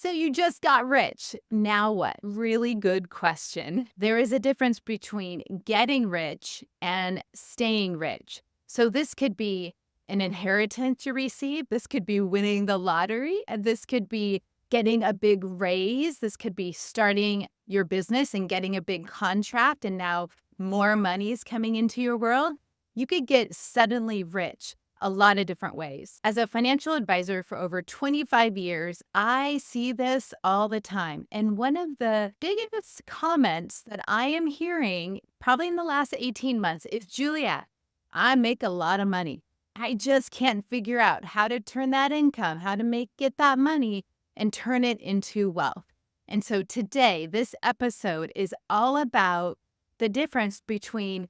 So you just got rich. Now what? Really good question. There is a difference between getting rich and staying rich. So this could be an inheritance you receive. This could be winning the lottery. And this could be getting a big raise. This could be starting your business and getting a big contract, and now more money is coming into your world. You could get suddenly rich a lot of different ways. As a financial advisor for over 25 years, I see this all the time. And one of the biggest comments that I am hearing probably in the last 18 months is, Julia, I make a lot of money. I just can't figure out how to turn that income, how to get that money and turn it into wealth. And so today, this episode is all about the difference between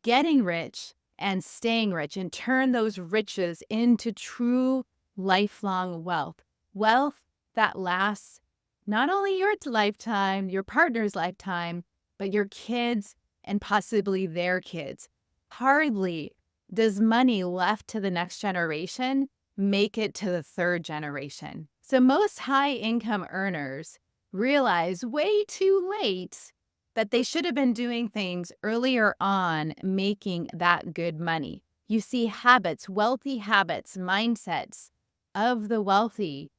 getting rich and staying rich, and turn those riches into true lifelong wealth. Wealth that lasts not only your lifetime, your partner's lifetime, but your kids and possibly their kids. Hardly does money left to the next generation make it to the third generation. So most high-income earners realize way too late that they should have been doing things earlier on, making that good money. You see, habits, wealthy habits, mindsets of the wealthy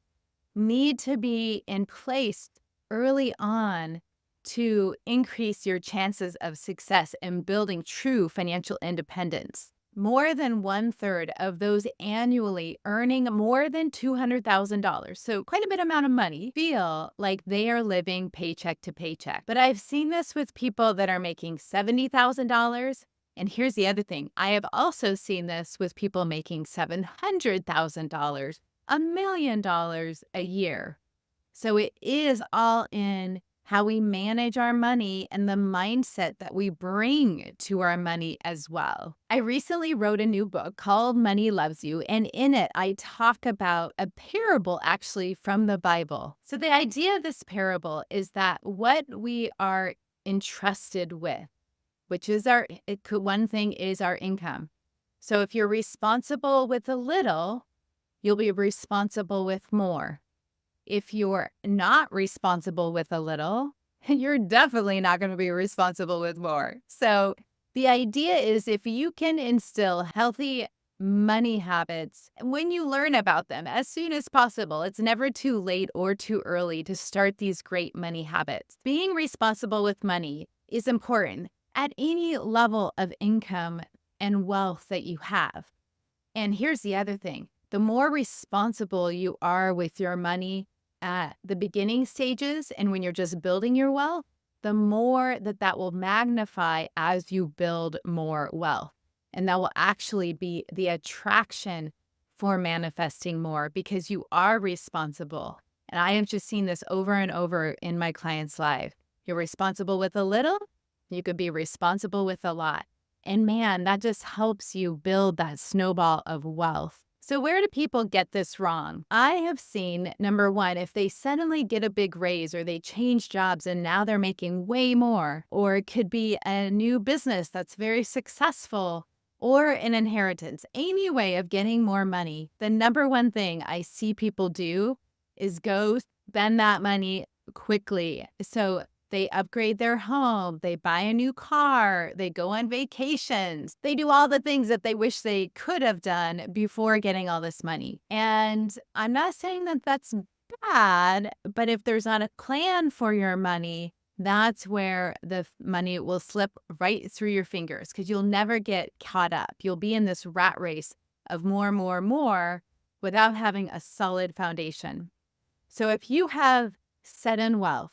need to be in place early on to increase your chances of success in building true financial independence. More than 1/3 of those annually earning more than $200,000, so quite a bit amount of money, feel like they are living paycheck to paycheck. But I've seen this with people that are making $70,000. And here's the other thing. I have also seen this with people making $700,000, $1 million a year. So it is all in how we manage our money and the mindset that we bring to our money as well. I recently wrote a new book called Money Loves You, and in it, I talk about a parable actually from the Bible. So the idea of this parable is that what we are entrusted with, which is one thing is our income. So if you're responsible with a little, you'll be responsible with more. If you're not responsible with a little, you're definitely not going to be responsible with more. So the idea is, if you can instill healthy money habits when you learn about them as soon as possible, it's never too late or too early to start these great money habits. Being responsible with money is important at any level of income and wealth that you have. And here's the other thing. The more responsible you are with your money at the beginning stages and when you're just building your wealth, the more that will magnify as you build more wealth. And that will actually be the attraction for manifesting more, because you are responsible. And I have just seen this over and over in my clients' life. You're responsible with a little, you could be responsible with a lot. And man, that just helps you build that snowball of wealth. So where do people get this wrong? I have seen, number one, if they suddenly get a big raise or they change jobs and now they're making way more, or it could be a new business that's very successful, or an inheritance, any way of getting more money, the number one thing I see people do is go spend that money quickly. So they upgrade their home, they buy a new car, they go on vacations, they do all the things that they wish they could have done before getting all this money. And I'm not saying that that's bad, but if there's not a plan for your money, that's where the money will slip right through your fingers, because you'll never get caught up. You'll be in this rat race of more without having a solid foundation. So if you have sudden wealth,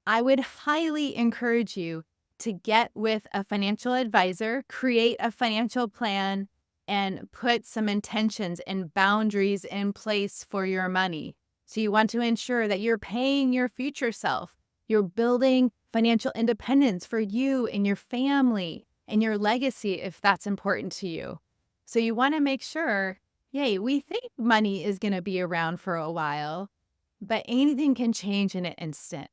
I would highly encourage you to get with a financial advisor, create a financial plan, and put some intentions and boundaries in place for your money. So you want to ensure that you're paying your future self. You're building financial independence for you and your family and your legacy, if that's important to you. So you want to make sure, yay, we think money is going to be around for a while, but anything can change in an instant.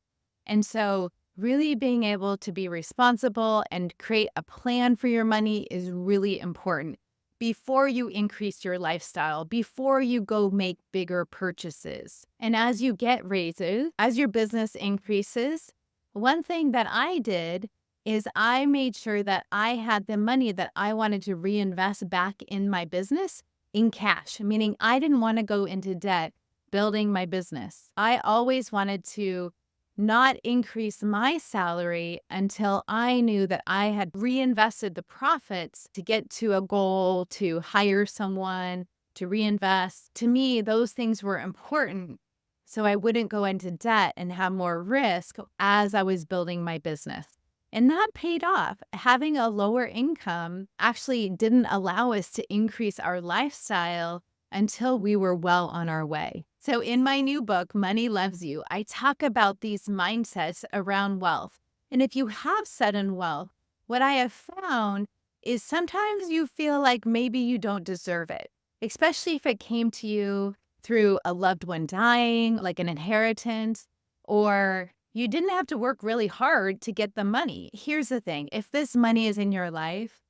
And so really being able to be responsible and create a plan for your money is really important. before you increase your lifestyle, before you go make bigger purchases. And as you get raises, as your business increases, one thing that I did is I made sure that I had the money that I wanted to reinvest back in my business in cash, meaning I didn't want to go into debt building my business. I always wanted to not increase my salary until I knew that I had reinvested the profits to get to a goal, to hire someone, to reinvest. To me, those things were important. So I wouldn't go into debt and have more risk as I was building my business. And that paid off. Having a lower income actually didn't allow us to increase our lifestyle until we were well on our way. So in my new book, Money Loves You, I talk about these mindsets around wealth. And if you have sudden wealth, what I have found is sometimes you feel like maybe you don't deserve it, especially if it came to you through a loved one dying, like an inheritance, or you didn't have to work really hard to get the money. Here's the thing. If this money is in your life,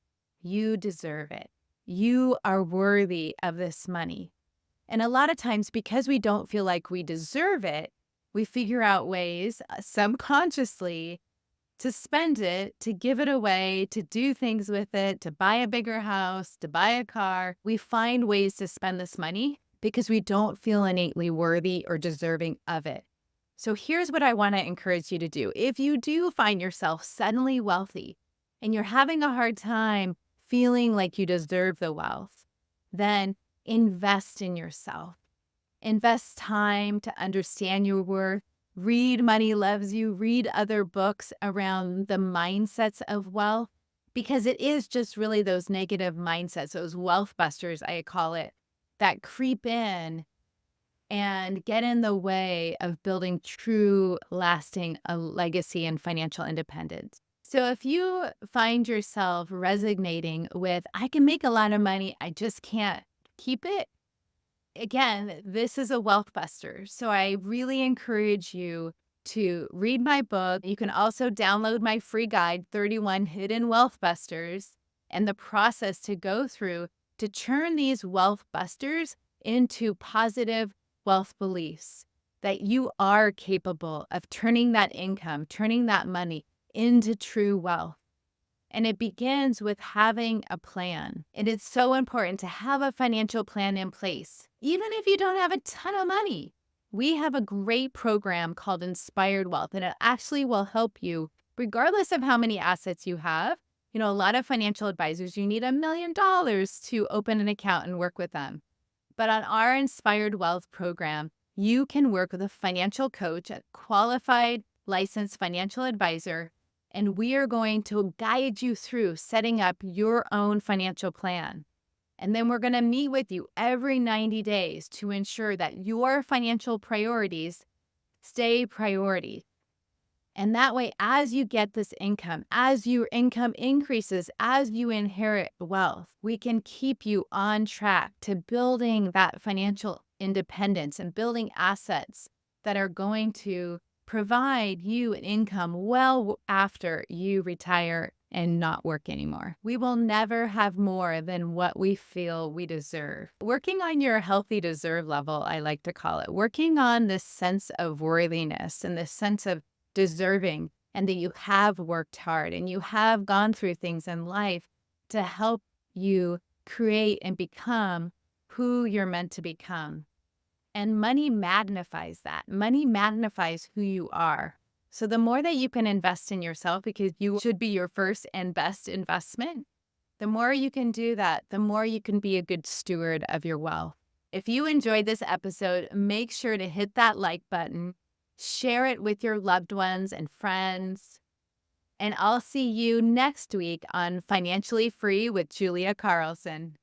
you deserve it. You are worthy of this money. And a lot of times, because we don't feel like we deserve it, we figure out ways subconsciously to spend it, to give it away, to do things with it, to buy a bigger house, to buy a car. We find ways to spend this money because we don't feel innately worthy or deserving of it. So here's what I want to encourage you to do. If you do find yourself suddenly wealthy and you're having a hard time feeling like you deserve the wealth, then invest in yourself. Invest time to understand your worth. Read Money Loves You. Read other books around the mindsets of wealth, because it is just really those negative mindsets, those wealth busters, I call it, that creep in and get in the way of building true, lasting legacy and financial independence. So if you find yourself resonating with, I can make a lot of money, I just can't keep it. Again, this is a wealth buster. So I really encourage you to read my book. You can also download my free guide, 31 Hidden Wealth Busters, and the process to go through to turn these wealth busters into positive wealth beliefs, that you are capable of turning that income, turning that money into true wealth. And it begins with having a plan. And it's so important to have a financial plan in place, even if you don't have a ton of money. We have a great program called Inspired Wealth, and it actually will help you regardless of how many assets you have. You know, a lot of financial advisors, you need $1 million to open an account and work with them. But on our Inspired Wealth program, you can work with a financial coach, a qualified licensed financial advisor, and we are going to guide you through setting up your own financial plan. And then we're going to meet with you every 90 days to ensure that your financial priorities stay priority. And that way, as you get this income, as your income increases, as you inherit wealth, we can keep you on track to building that financial independence and building assets that are going to provide you an income well after you retire and not work anymore. We will never have more than what we feel we deserve. Working on your healthy deserve level, I like to call it, working on this sense of worthiness and this sense of deserving, and that you have worked hard and you have gone through things in life to help you create and become who you're meant to become. And money magnifies that. Money magnifies who you are. So the more that you can invest in yourself, because you should be your first and best investment, the more you can do that, the more you can be a good steward of your wealth. If you enjoyed this episode, make sure to hit that like button, share it with your loved ones and friends, and I'll see you next week on Financially Free with Julia Carlson.